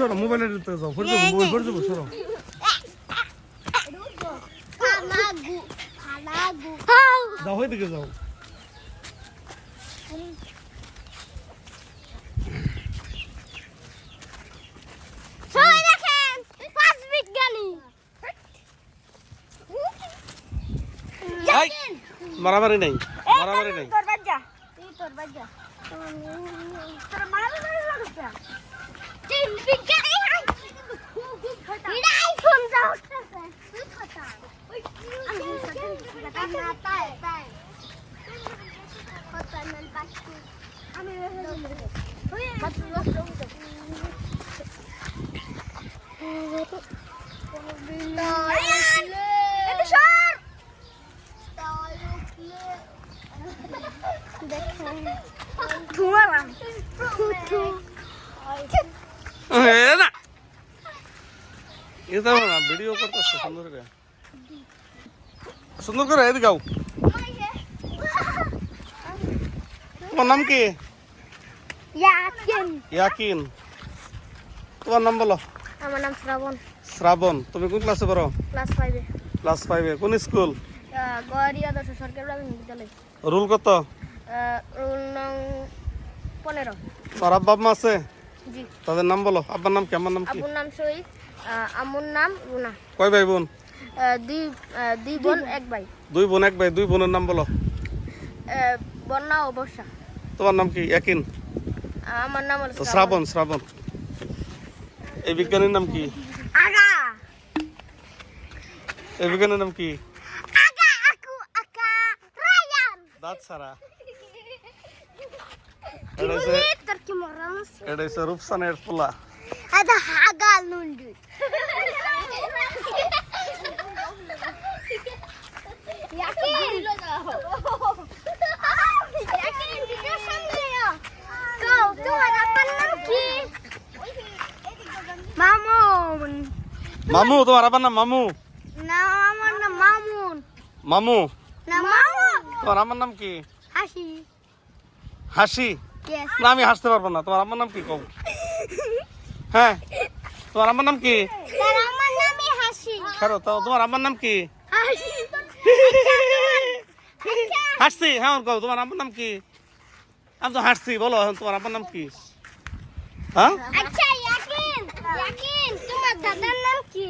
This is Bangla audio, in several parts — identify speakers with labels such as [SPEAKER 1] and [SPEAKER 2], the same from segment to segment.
[SPEAKER 1] সরো মোবাইলের দিতে যাও ফোন যাবো মোবাইল ফোন যাবো সরো যাও ওইদিকে যাও মারামারি নাই মারামারি নাই ভিডিও করতেছে সুন্দর করে এদিকে গাও তোমার নাম কি ইয়াকিন তোমার নাম বলো
[SPEAKER 2] আমার নাম শ্রাবণ
[SPEAKER 1] শ্রাবণ তুমি কোন ক্লাসে পড়ো ক্লাস 5 কোন স্কুল
[SPEAKER 2] গড়িয়া আদর্শ সরকারি প্রাথমিক বিদ্যালয়
[SPEAKER 1] রুল কত
[SPEAKER 2] রুল নং 15
[SPEAKER 1] তোর আব্বা আম্মা আছে
[SPEAKER 2] জি
[SPEAKER 1] তাদের নাম বলো আব্বার নাম কি আমার নাম কি
[SPEAKER 2] আব্বুর নাম শহীদ আম্মুর নাম রুনা
[SPEAKER 1] কয় ভাই বোন
[SPEAKER 2] দুই বোন এক ভাই
[SPEAKER 1] দুই বোন এক ভাই দুই বোনের নাম বলো
[SPEAKER 2] বন্যা ও বর্ষা
[SPEAKER 1] তোমার নাম কি ইয়াকিন
[SPEAKER 2] আমার নাম হলো
[SPEAKER 1] শ্রাবণ শ্রাবণ এই বিজ্ঞানীর নাম কি
[SPEAKER 2] আগা
[SPEAKER 1] এই বিজ্ঞানীর নাম কি
[SPEAKER 2] আগা আকু আকা রায়ান
[SPEAKER 1] দাঁত সারা
[SPEAKER 2] তোর কি মরামস
[SPEAKER 1] এটা হচ্ছে রূপসানের পোলা
[SPEAKER 2] আদা হাগা লুন্ডু ইয়াকিন ইয়াকিন ভিডিও সামনে আও তোমার আব্বার নাম কি মামুন
[SPEAKER 1] মামু তোমার আবার নাম মামু
[SPEAKER 2] না আমার নাম মামুন
[SPEAKER 1] মামু
[SPEAKER 2] না মামুন
[SPEAKER 1] তোমার আমার নাম কি
[SPEAKER 2] হাসি
[SPEAKER 1] হাসি
[SPEAKER 2] ইয়েস
[SPEAKER 1] না আমি হাসতে পারবো না তোমার আমার নাম কি কও হ্যাঁ তোমার আমার নাম কি
[SPEAKER 2] তার আমার নামই হাসি
[SPEAKER 1] ছাড়ো তো তোমার আমার নাম কি
[SPEAKER 2] হাসি
[SPEAKER 1] হাসছি হ্যাঁ কও তোমার আমার নাম কি আমি তো হাসছি বলো তোমার আমার নাম কি হ্যাঁ
[SPEAKER 2] আচ্ছা ইয়াকিন ইয়াকিন তোমার দাদার নাম কি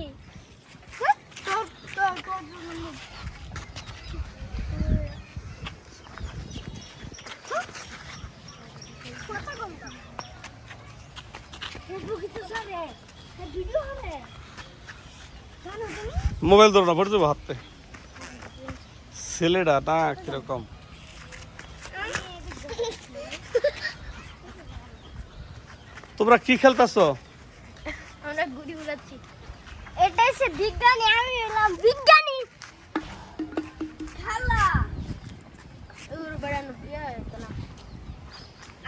[SPEAKER 1] মোবাইল ধরো না পড়ে যাবো হাতে ছেলেটা না কিরকম তোমরা কি খেলতেছো
[SPEAKER 2] আমরা গুড়ি উড়াচ্ছি এটা হচ্ছে বিজ্ঞানী আমি হলাম বিজ্ঞানী খেলা ওর বেড়ানো প্রিয় হতো না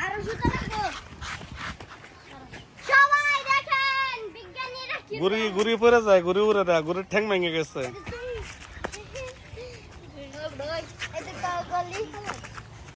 [SPEAKER 2] আরো জুতা রাখো সবাই দেখেন বিজ্ঞানীরা কি
[SPEAKER 1] গুড়ি গুড়ি পরে যায় গুড়ি উড়ে না গুড়ির ঠ্যাং ভেঙে গেছে